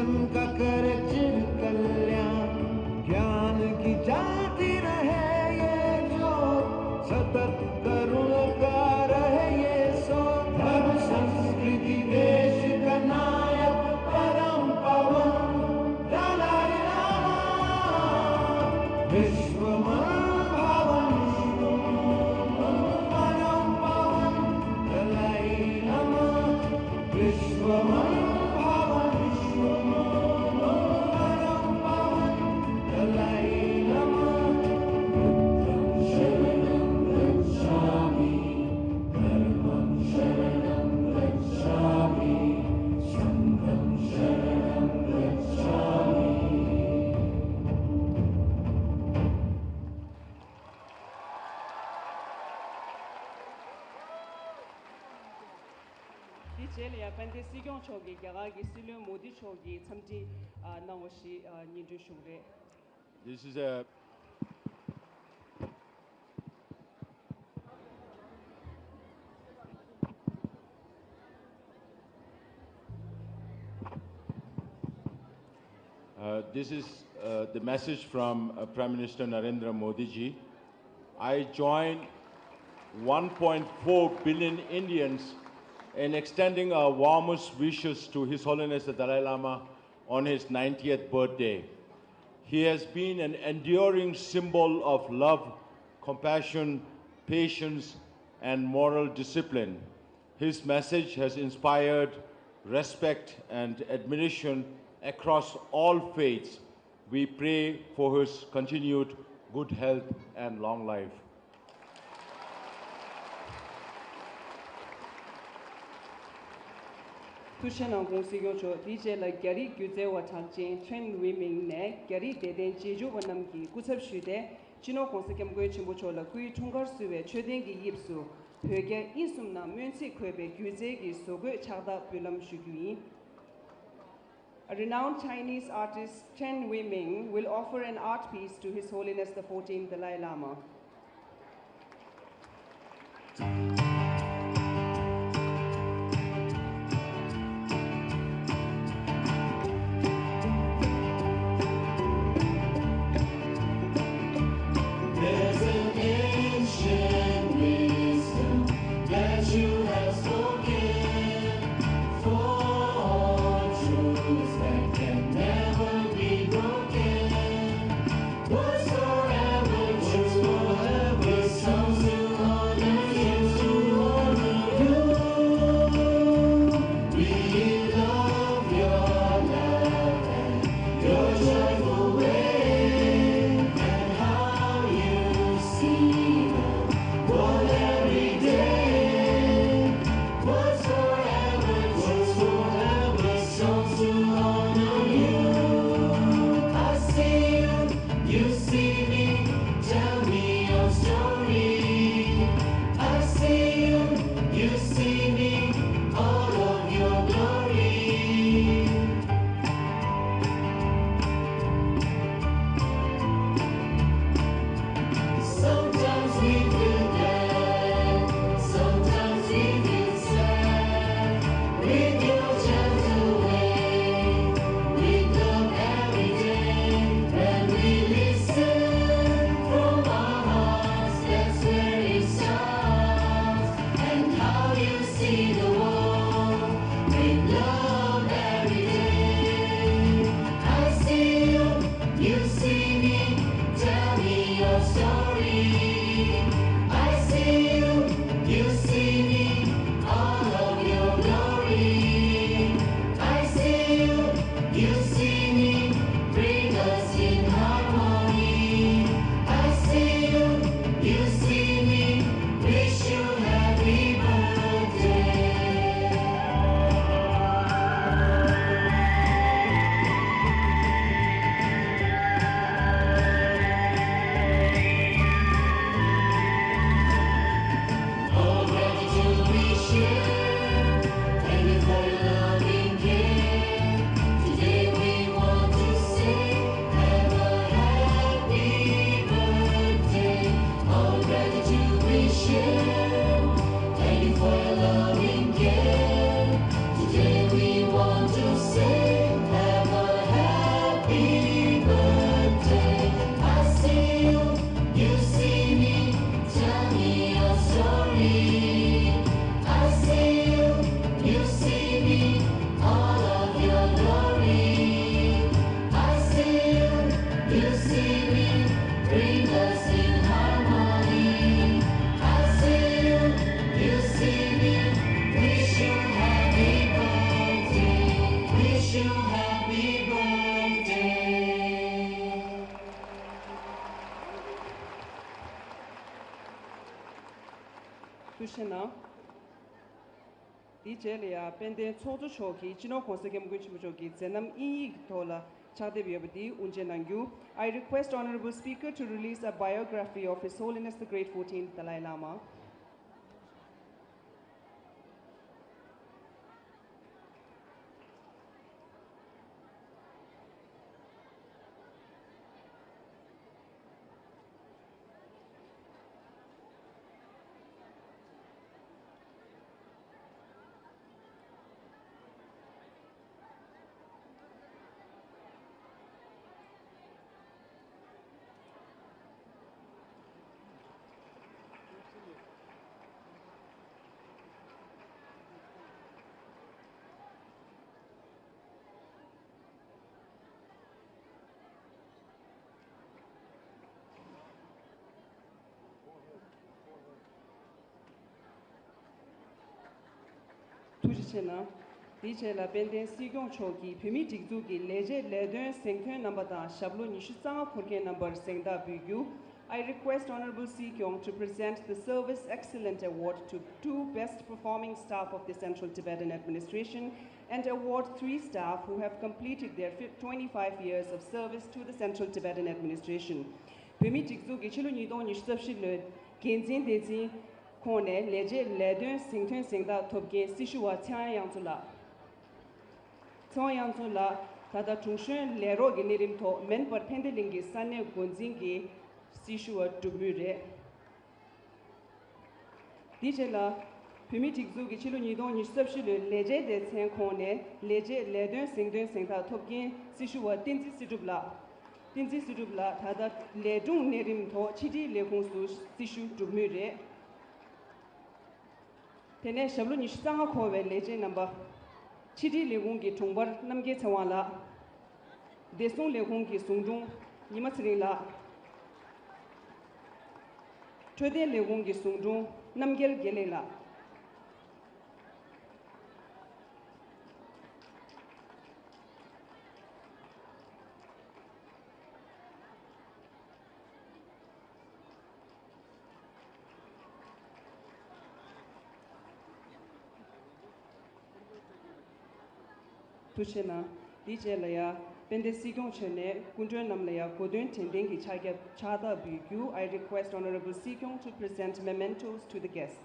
जीवन का कर चिर कल्याण ज्ञान की जाती रहे ये जो सतत करुण का रहे ये सो धर्म संस्कृति देश का नायक परम पवन दलाई लामा विश्व भवन परम पवन दलाई लामा विश्व भवन परम पवन दलाई लामा बुद्धं शरणं गच्छामि धर्मं शरणं गच्छामि संघं शरणं गच्छामि DJ le apende sigon chogi gara gi silu modi chogi chamji nawashi ninju shugre. This is a this is the message from Prime Minister Narendra Modi ji. I join 1.4 billion Indians in extending our warmest wishes to His Holiness the Dalai Lama on his 90th birthday. He has been an enduring symbol of love, compassion, patience, and moral discipline. His message has inspired respect and admiration across all faiths. We pray for his continued good health and long life. Tushen ang kong sigyo cho DJ la gyari gyuze wa chakchen chen women ne gyari deden jeju wanam ki kusab shude chino kong sikem goy chimbo cho la kui chungar suwe chöden gi yipsu pöge insum na mönsi kwebe gyuze gi sogo chagda bölam shugui. A renowned Chinese artist, Chen Weiming, will offer an art piece to His Holiness the 14th Dalai Lama. There's an ancient wisdom that you have spoken for all truths that can never be broken. Whatsoever true Tushena. DJLA, Pende Toto Choki, Chino Consegam Guchimuchoki, Zenam E. Tola, Chadebiyabadi, Unjenangu. I request Honorable Speaker to release a biography of His Holiness the Great 14th Dalai Lama. Tushena, DJ la Benden Sigon Choki, Pimi Tikzuki, Leje Ledun Sengkun number da Shablo Nishusanga Purke number Sengda Bugu. I request Honorable Sikyong to present the Service Excellent Award to 2 best performing staff of the Central Tibetan Administration and award 3 staff who have completed their 25 years of service to the Central Tibetan Administration. Pimi Tikzuki Chilu Nidon Nishusabshilud, Genzin Dezi, Kone, Leje, Ledun, Singtun, Singda, Topge, Sishua, Tian Yanzula. Tian Yanzula, Tada Chungshun, Lero, Genirim to, Men per Pendelingi, Sane, Gonzingi, Sishua, Dubure. Dijela, Pimitik Zugi, Chilu Nidon, Nishsabshilu, Leje de Tian Kone, Leje, Ledun, Singtun, Singda, Topge, Sishua, Tinzi Sidubla. Tinzi Sidubla, Tada Ledun Nerim to, Chidi Legonsu, Sishu, Dubure. Tene Shablu Nishanga Kove Leje number Chidi Legungi Tumbar Namge Tawala Desung Legungi Sungdung Nimatrila Tode Legungi Sungdung Namgel Gelela. Tushena, DJ Laya, Pende Sigon Chene, Kundran Namlaya, Kodun Tendengi Chada Bugu. I request Honorable Sigon to present mementos to the guests.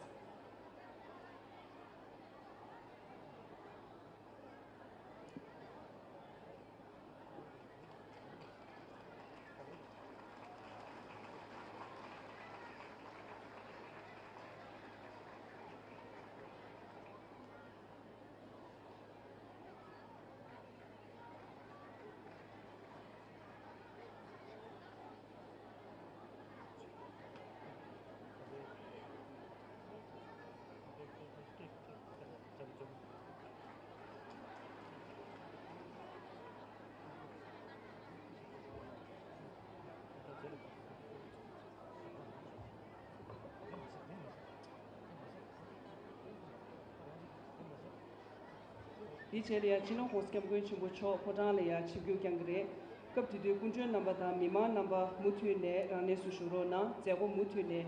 Dichelia Chino Hoskem going to Bucho, Podalia, Chibu Kangre, Cup to do Kunjan number, Mima number, Mutune, Rane Sushurona, Zero Mutune,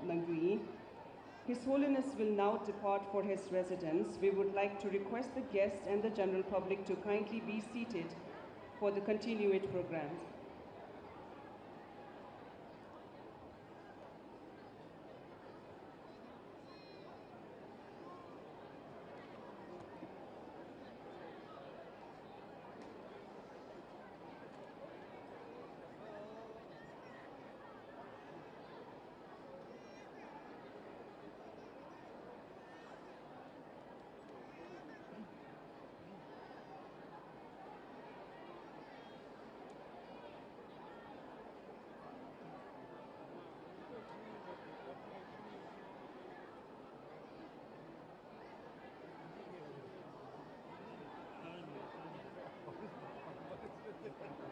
Nangui. His Holiness will now depart for his residence. We would like to request the guests and the general public to kindly be seated for the continued programs.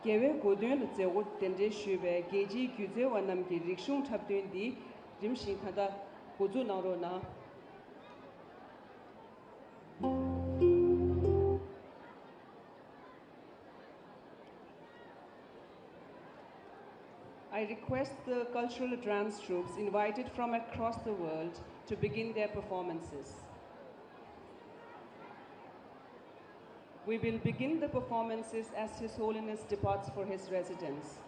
Gewe Godun Zewo Dende Shube, Geji Guze Wanam Girikshun Tabdun di Rimshin Kada Gozu Narona. I request the cultural dance troops invited from across the world to begin their performances. We will begin the performances as His Holiness departs for his residence.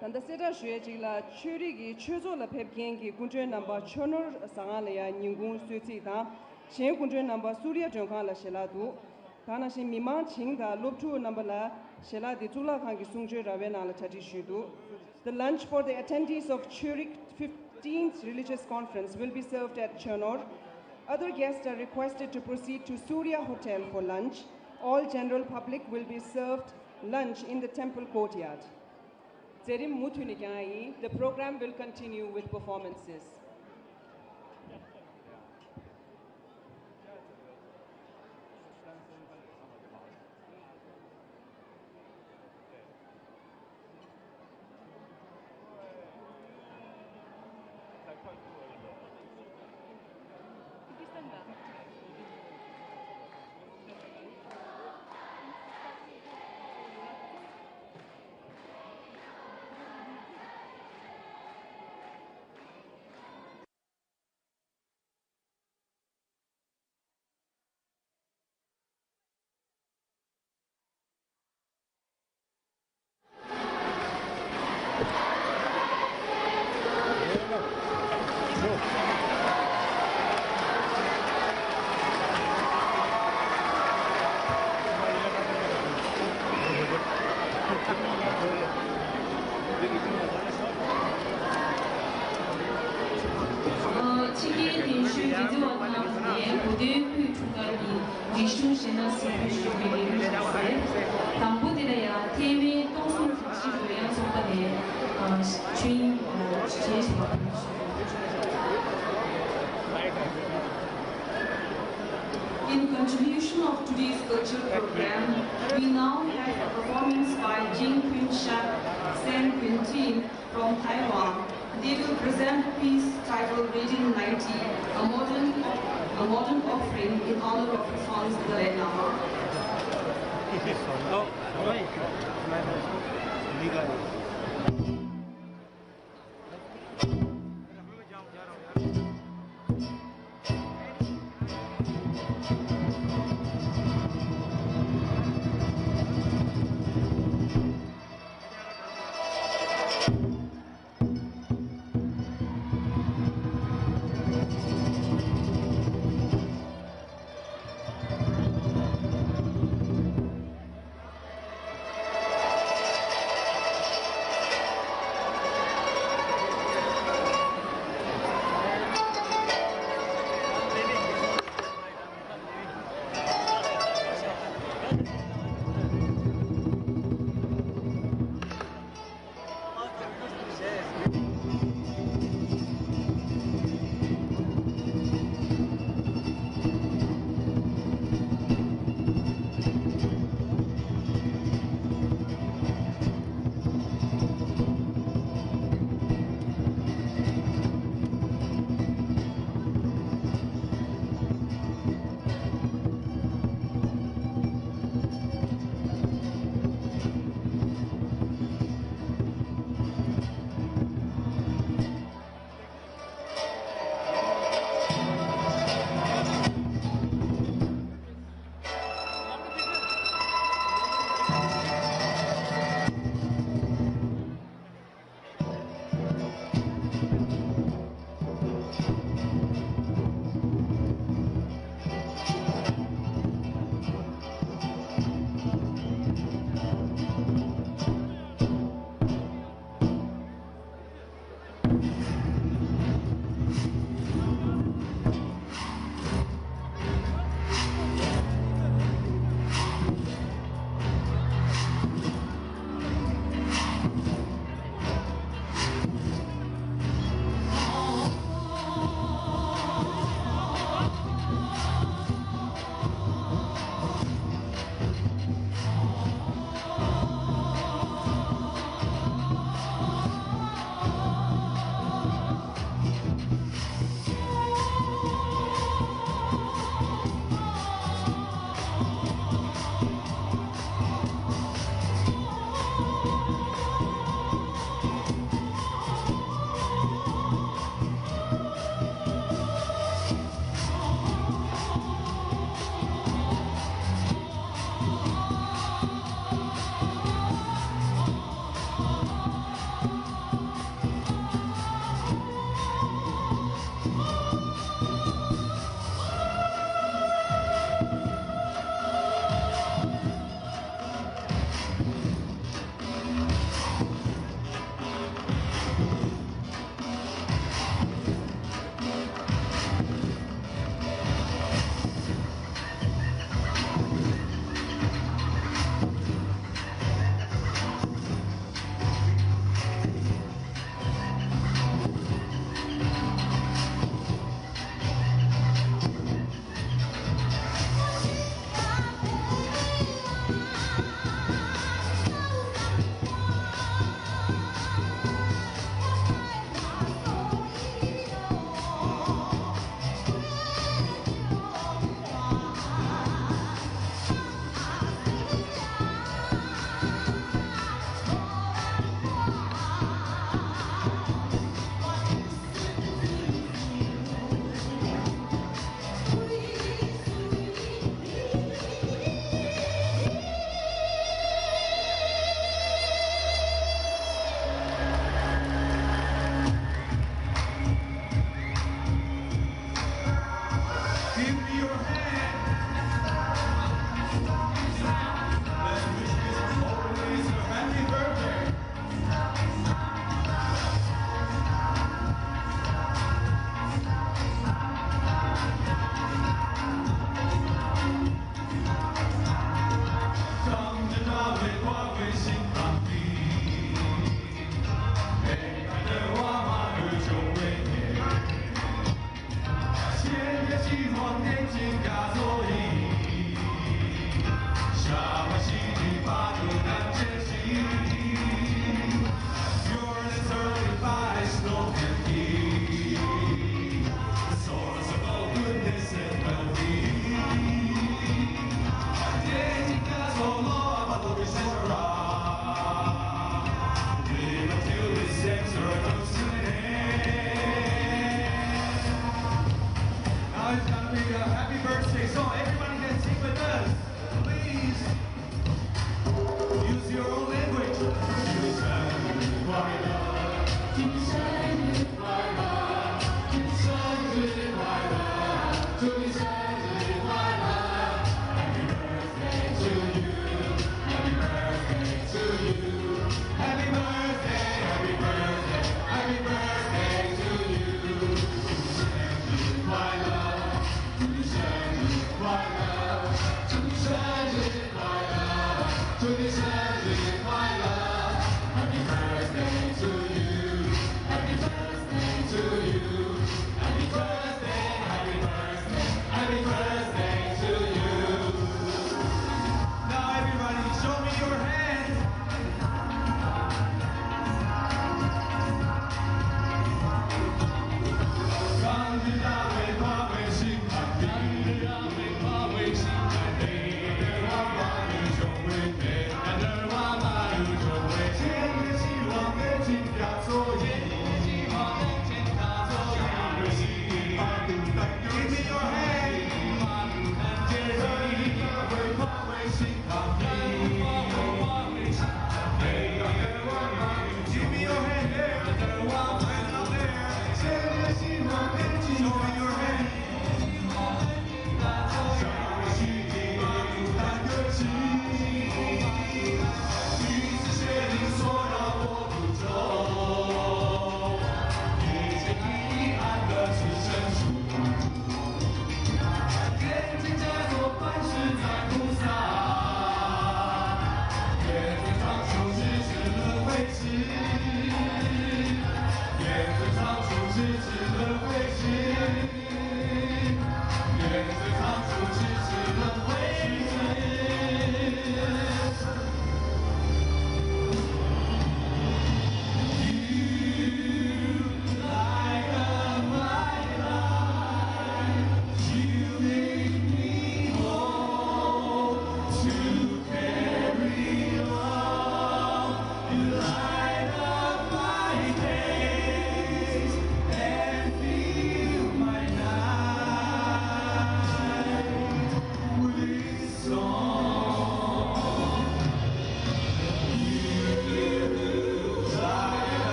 Tanda seta shue chigla churi gi chuzo la pepgen gi kunjue namba chonor sanga la ya nyingung suci ta shen kunjue namba surya jongkang la shela du tana shen mimang ching da loptu namba la shela di tula kang gi sungjue rawe na la chati shu du. The lunch for the attendees of Churik 15th Religious Conference will be served at Chonor. Other guests are requested to proceed to Surya Hotel for lunch. All general public will be served lunch in the temple courtyard. The program will continue with performances. In contribution of today's cultural program, we now have a performance by Jing Kun Shak Sen Quintin from Taiwan, they will present a piece titled Reading 90, a modern offering in honor of His Holiness the Dalai Lama.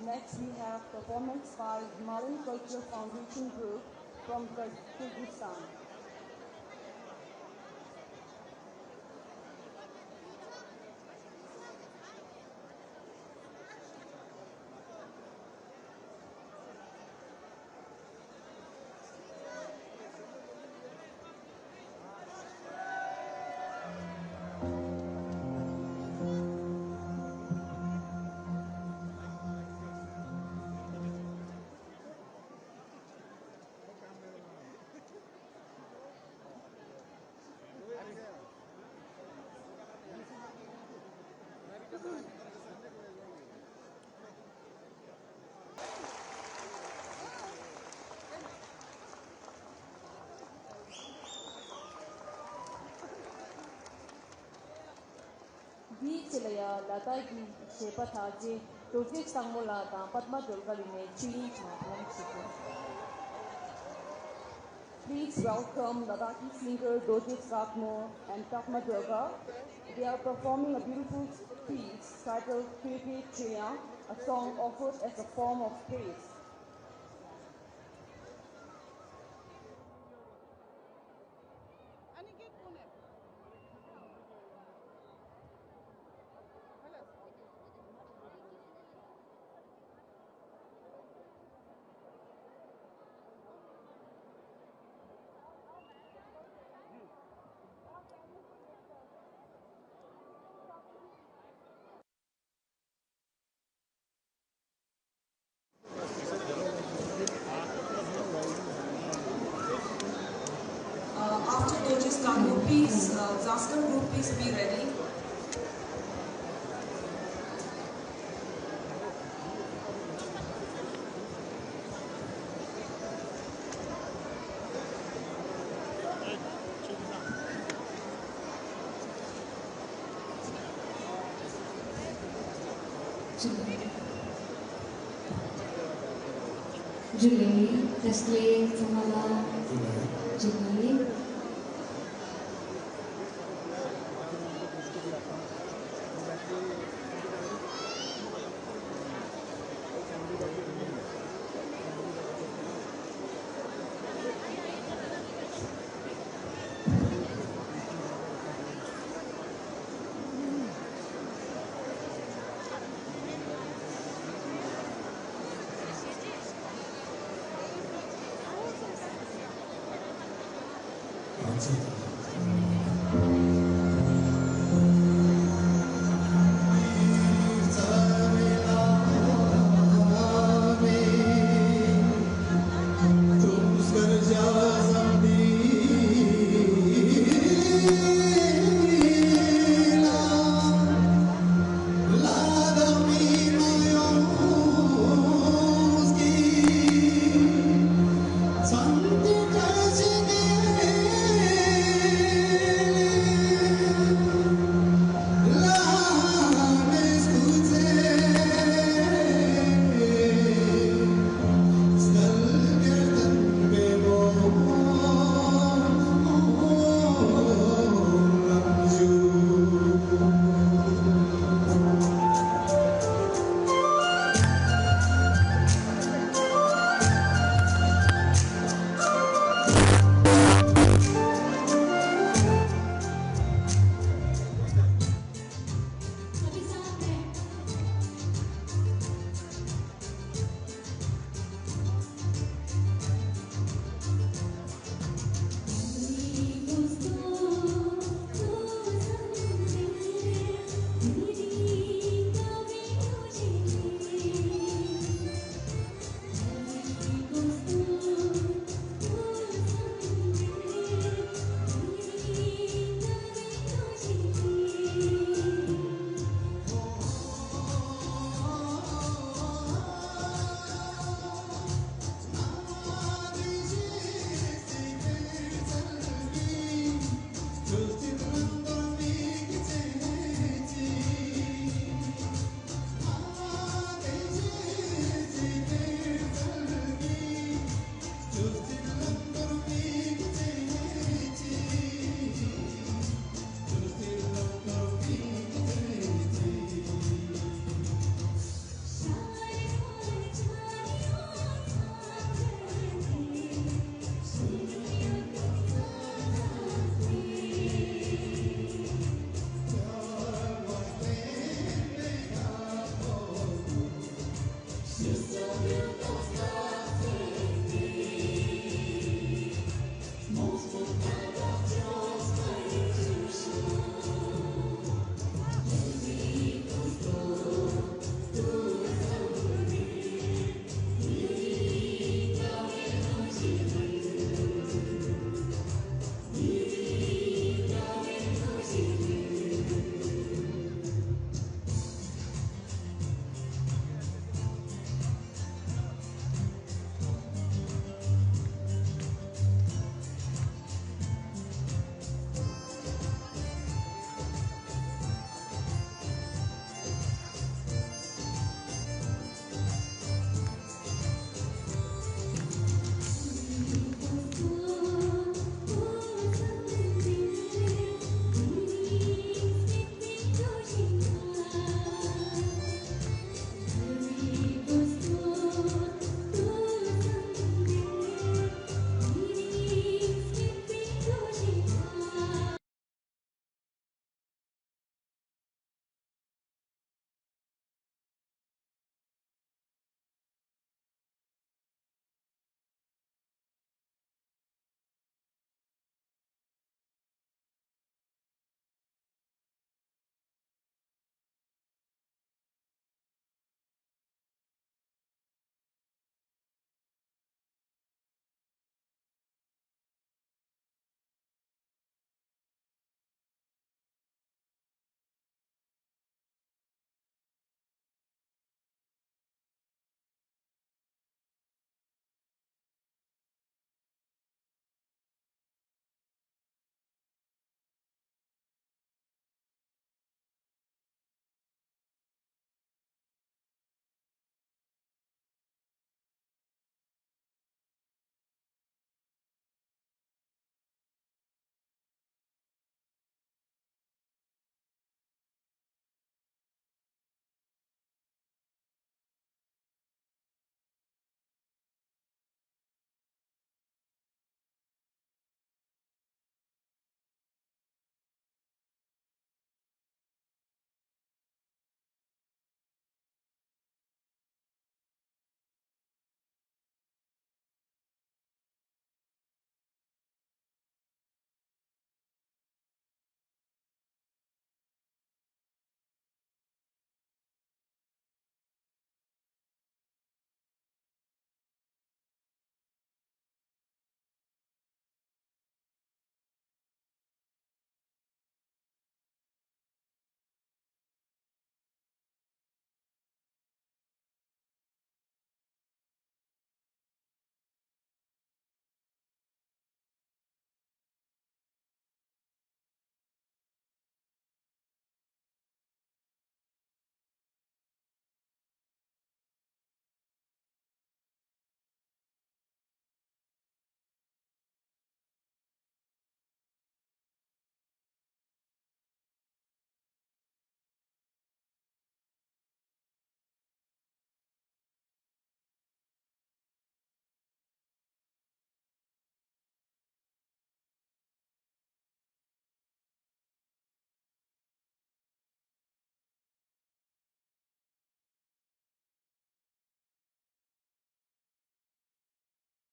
Next, we have performance by Himalayan Cultural Foundation Group from Kyrgyzstan. Di Chilaya Latagi Shepataji, Dojik Sangmulata, Padma Dulgaline, Chili Chaplam Chicken. Please welcome Ladaki singer Dojik Sakmo and Takma Durga. They are performing a beautiful piece titled FPV Tours, a song offered as a form of praise. After Dojik's Kango piece, Zaskar group piece be ready. Julie, Teslie, Samala, Julie. Thank you.